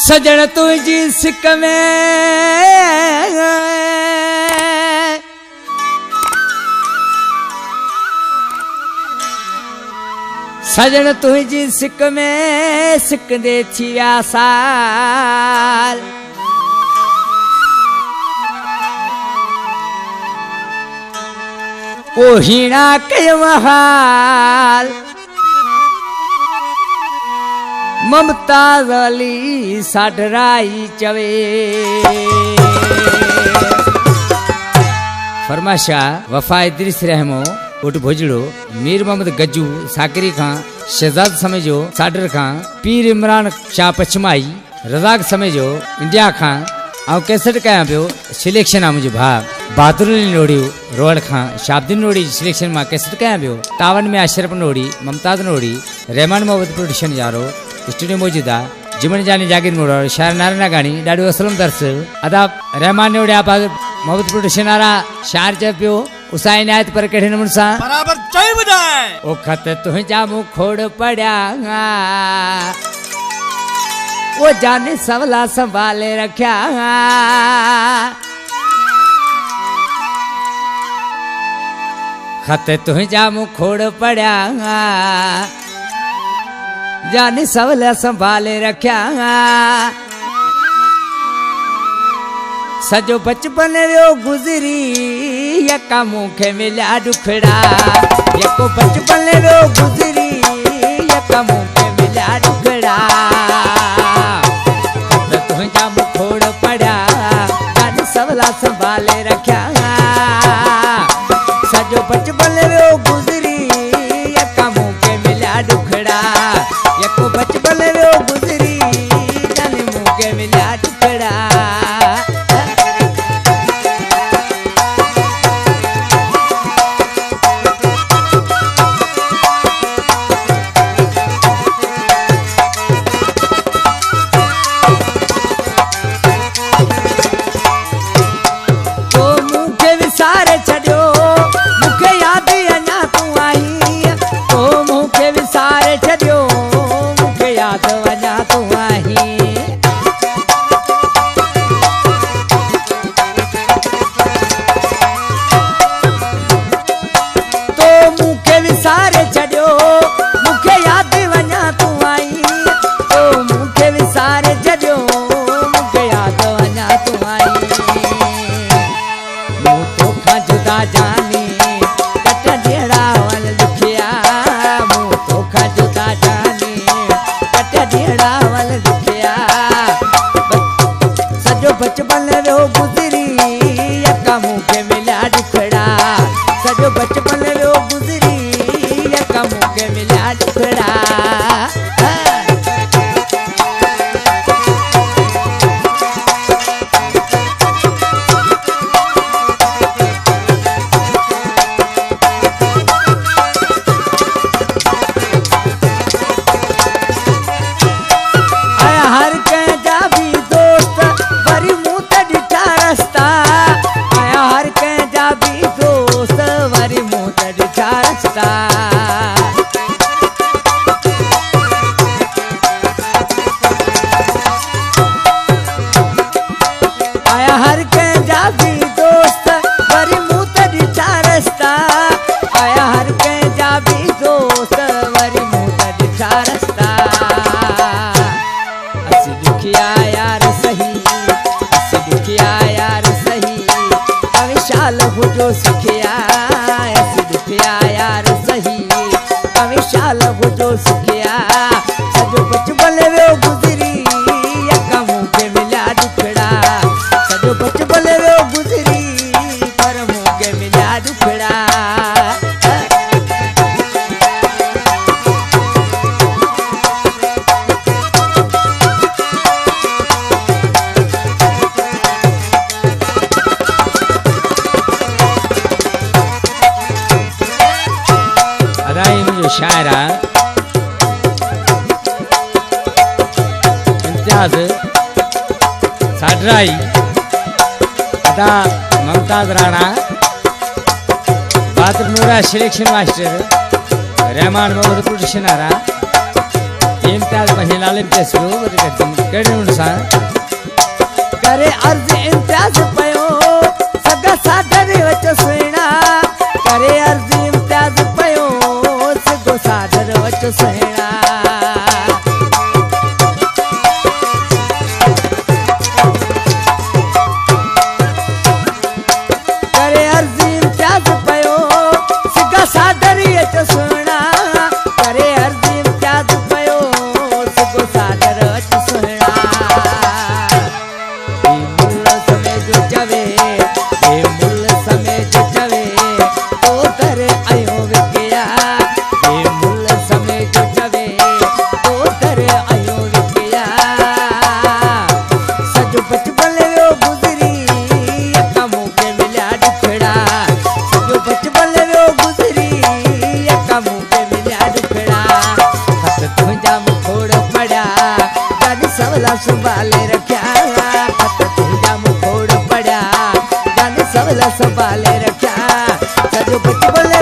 सजन तुझी सिक में सजन तुझी सिक में सिक दे थी आसार ओ हीना के महाल ममताज अली साडराई चवे फरमाशाह वफा इद्रिस रहमो उठ भोजड़ो मीर मोहम्मद गज्जू साकरी खां शहजाद समझो साडर खां पीर इमरान शाह पचमाई रजाक समझो इंडिया खां आउ कैसेट कया पियो सिलेक्शन आ मुझे भाग बहादुर नोड़ी रोड खां शाब्दिन नोड़ी सिलेक्शन में कैसेट कया पियो तावन में अशरफ नोड़ी मुमताज नोड़ी रहमान मोहम्मद प्रोडक्शन यारो स्टूडियो मौजूदा जिमन जानी जागिर मोड़ शायर नारायण गानी डाडू असलम दर्स अदा रहमान ने उड़े आप मोहम्मद प्रोडक्शन आरा शायर जब पियो उसाई नायत पर केड़े नमून सा बराबर चाय बजाए ओ खत तुझा मुंह खोड़ पड़ा वो जाने सवला संभाले रखा खत तुझा मुंह खोड़ पड़ा जाने सवला संभाले रखा सजो बचपन रो गुजरी यका मुखे मिला दुखड़ा यको बचपन रो गुजरी यका मुखे मिला दुखड़ा तुझा मुखोड़ पड़ा जाने सवला संभाले रखा सजो बचपन रो गुजरी यका मुखे मिला दुखड़ा यको बचपन रो गुजरी जाने मुखे मिला दुखड़ा बचपन रो गुजरी यका मुखे मिला दुखड़ा सजो बचपन रो गुजरी यका मुखे मिला दुखड़ा जो सुखिया दुखिया यार सही अविशाल हो जो सुखिया सजो बचपन रो गुजरी यका मुखे मिला दुखड़ा सजो बचपन रो गुजरी पर मुखे मिला दुखड़ा शायरा इम्तियाज साडराई अदा Mumtaz Rana Bahadur Noora selection master Rahman Mohammad production Ara Imtiaz महिलाले पेशो कड़े उनसा करे अर्ज इम्तियाज पयो सगा सादर वच सुना करे अर्ज इम्तियाज पयो सगो सादर वच सुना करे अर्ज इम्तियाज पयो सगा सादर वच सुना करे अर्ज इम्तियाज पयो सगो सादर वच सुना मुल समय जो जवे मुल समय जो जवे तो कर आयो विकिया मुल समय जो जवे तो कर आयो विकिया सजो बचपन वो गुजरी यका मुके मिल्या दुखड़ा सजो बचपन वो गुजरी यका मुके मिल्या दुखड़ा खत तुझा मुखोड़ पड़ा गाड़ी सवला संभाले रखा सबला संभाले रखा सजो बचपन